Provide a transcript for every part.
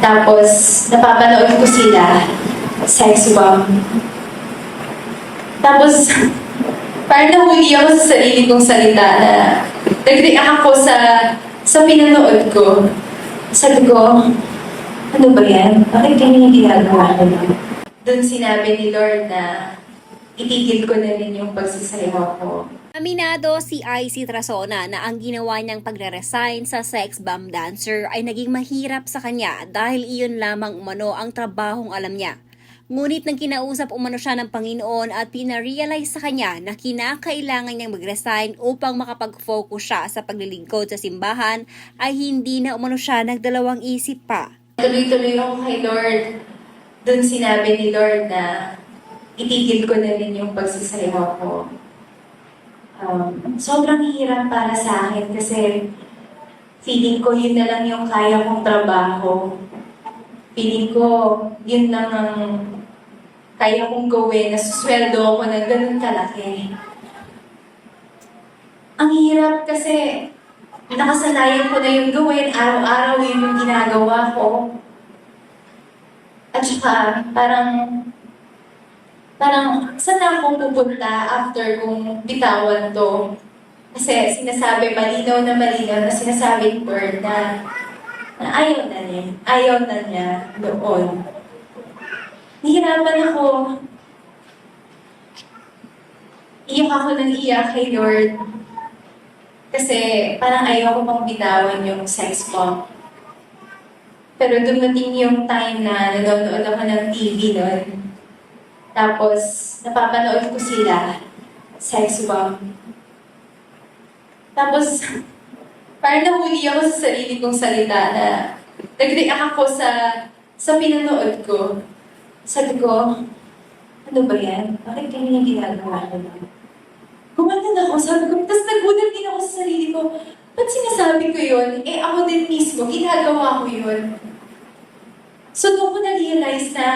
Tapos, napapanood ko sila, sex bomb. Tapos, parang nahuli ako sa sarili kong salita na nag-react ako sa pinanood ko. Sabi ko, ano ba yan? Bakit ganyan yung ginagawa ko? Doon sinabi ni Lord na itigil ko na rin yung pagsasayaw ko. Aminado si IC Trasona na ang ginawa niyang pagre-resign sa sex bomb dancer ay naging mahirap sa kanya dahil iyon lamang umano ang trabahong alam niya. Ngunit nang kinausap umano siya ng Panginoon at pinarealize sa kanya na kinakailangan niyang mag-resign upang makapag-focus siya sa paglilingkod sa simbahan, ay hindi na umano siya nagdalawang isip pa. Tuloy-tuloy ako kay Lord. Doon sinabi ni Lord na itigil ko na rin yung pagsasayaw ko. Sobrang hirap para sa akin kasi feeling ko yun na lang yung kaya kong trabaho. Feeling ko yun lang ang kaya kong gawin, nasusweldo ako ng ganun kalaki. Ang hirap kasi nakasanayan ko na yung gawin, araw-araw yun yung ginagawa ko. At saka parang saan na akong pupunta after kong bitawan to? Kasi sinasabi, malinaw na sinasabi ni Bird na ayaw na niya doon. Nahihirapan ako. Iyak ako ng iyak kay Lord. Kasi parang ayaw ko pang bitawan yung sex bomb. Pero dumating yung time na nanonood ako ng TV noon. Tapos, napapanood ko sila, sex bomb. Tapos, parang nahuli ako sa sarili kong salita na nag-react ako sa pinanood ko. Sabi ko, ano ba yan? Bakit ganyan yung ginagawa ko? Gumanan ako, sabi ko, tapos nagulat din ako sa sarili ko, ba't sinasabi ko yun? Ako din mismo, ginagawa ko yun. So, doon ko na-realize na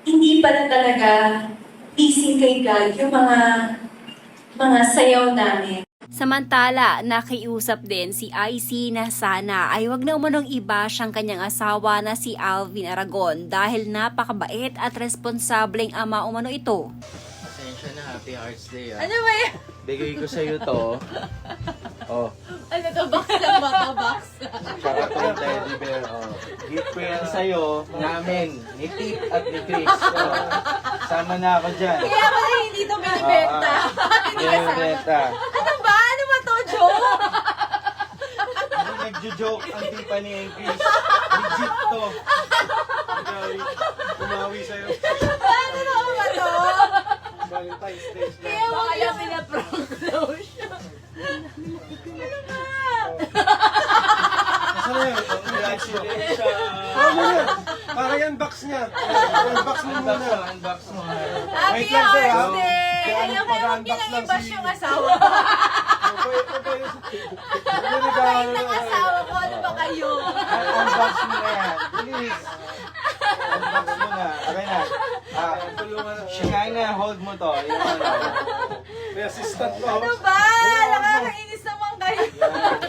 hindi pala talaga pleasing kay God yung mga sayaw namin. Samantala, nakiusap din si IC na sana ay wag na umanong iba siyang kanyang asawa na si Alvin Aragon dahil napakabait at responsableng ama umano ito. Pasensya na, Happy Hearts Day ah. Ano ba yan? Bigay ko sa'yo to. Oh, Ano to? Box lang ba to? Box? tsaka tong teddy bear. Oh. Gift ko yan sa'yo, namin, ni Tip at ni Chris. Oh. Sama na ako dyan. Kaya pala hindi to binibenta. Hindi Yan yung kasama. benta. Ano ba? Ano ba to, Joe? Hindi nagjo-joke ang tipa ni Chris. Legit to. Umawi sa'yo. Ano na ba to? Valentine's Day. Kaya mo kaya pinaprank daw siya. Nasaan na yun? Congratulations! Ano yan? Para yan box niya. Unbox mo Unbox muna. mo, unbox mo. Happy Wait lang, sir, Hearts ah. Day! Kaya Ayaw kayo huwag pag-unbox nilang lang i-bash si- yung asawa ko. Kahit ng asawa ko, ano ba kayo? Unbox mo na yan. Please. Unbox mo na. Okay na. Shingay na, hold mo to. Yung ano. May assistant ko. Ano ba? Nakakainis naman kayo.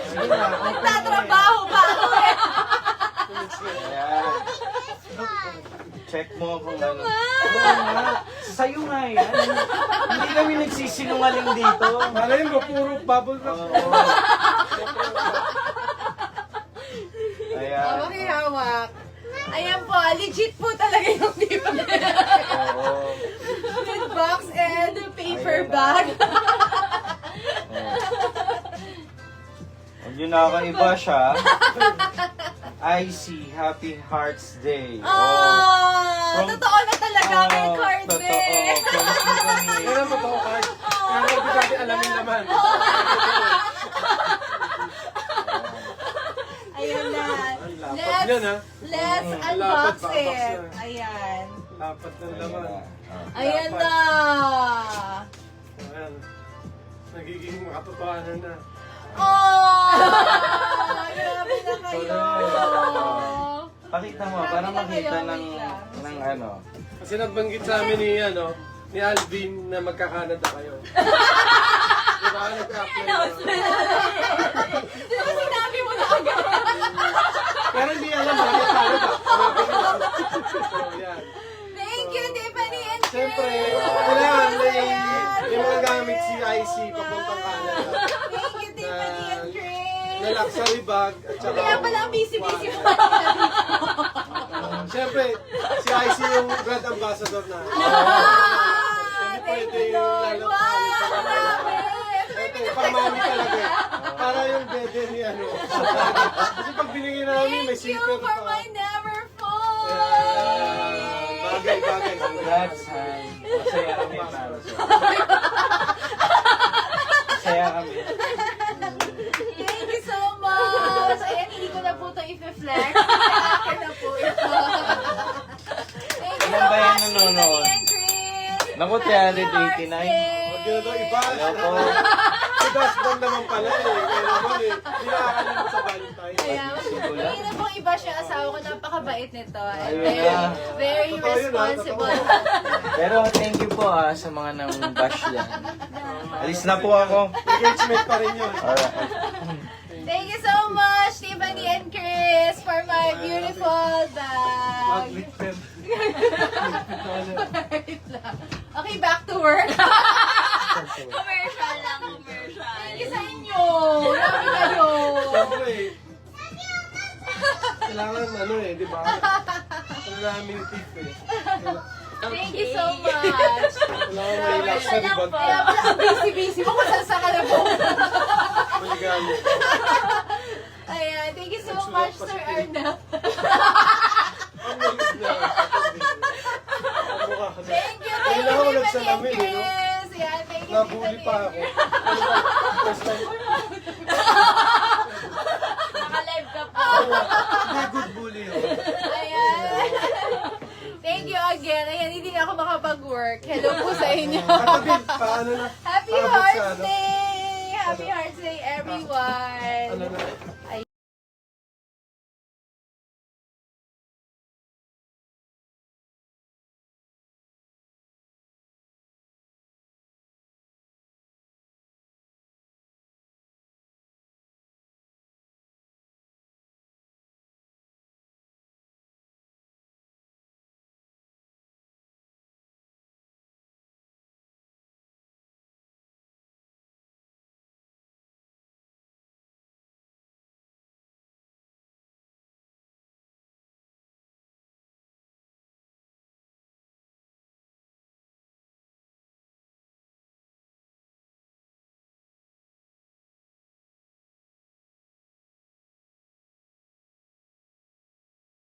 Sige na. Nagtatrabaho pa ako eh. Ayan. Check mo kung ano. Oo nga. Sa'yo nga yan. Hindi kami nagsisinungaling dito. Malay mo, puro bubble wrap. Oo. Ayan. Makihawak. Ayan po, legit po talaga yung diba? Oo. With box and paper bag. Huwag yun nakakaiba siya. IC, Happy Hearts Day. Oh, totoo na talaga kay Oo, Card totoo. eh. Promise mo kami. Kailan mo to, Card? Kaya hindi natin alamin naman. Ayan na. Lapat yan, ha? Let's Lapat, unbox box it. yan. Ayan. Lapat ng laman. Ayan na. Ayan. Nagiging makatotohanan na. Oh! Grabe na kayo. Pakita mo, para makita ng ano. Kasi nabanggit sa amin ni Alvin na magkakanada kayo. Diba? Nag-apply na. Di ba sinabi mo na agad? Pero hindi alam, bakit Canada. Hanapin mo lang. So, yan. Thank you, Tiffany and Chris! Siyempre, kailangan may mga gamit si IC papuntang Canada. Thank you, Tiffany and Chris! Na luxury bag at saka... Kaya pala busy-busy mo. Siyempre, si IC yung brand ambassador na. Thank you, Lord! Wow! Grabe! Ito, pang mami talaga eh. Para yung dede ni ano. Kasi pag binigyan namin, may Thank you zipper for pa. my never fall! Bagay. Congrats, Han. Masaya kami para sa'yo. Masaya kami. Thank you so much! Ayan, hindi ko na po ito i-flex. Akin na po ito. Thank you Ilan so ba yan much, nanonood? Tiffany and Chris! Naku, Happy 389. Hearts Day! Huwag yun na daw iba. Hello po. Si Dashbon naman pala eh. Kaya naman eh. Hindi nakakalimot sa Valentine. Ayan, hindi na pong iba siya asawa ko. Napakabait nito. And Ayun very, na. very Totoo yun, responsible. Pero thank you po sa mga nang-bash yan. Alis na po ako. Engagement pa rin yun. Alright. Thank you so much, Tiffany and Chris, for my beautiful bag. Mag-lipper. Wait lang. Okay, back to work. Commercial lang, commercial. Thank you sa inyo. Love you kayo. Siyempre eh. Kailangan ano eh, di ba? Kailangan namin yung tip eh. Thank you so much. Kailangan may luxury bag. Kaya pala ang busy-busy mo kung saan sa ka na po. Maligalo. Ayan, thank you so much, Sir Arnel. Ang malis na. Ang mukha ka na. Thank you, Kailangan ko Tiffany and nagsalamin eh, no? Chris. Ayan, thank you, Nabuli Tiffany pa and ako. Chris. Ano ba? First time. Naka-live ka po. Hindi good bully yun. Ayan. Thank you again. Ayan, hindi na ako makapag-work. Hello po sa inyo. Katabil, paano na? Happy Abot sa Hearts ano? Day! Happy Hearts Day, Ano everyone! na?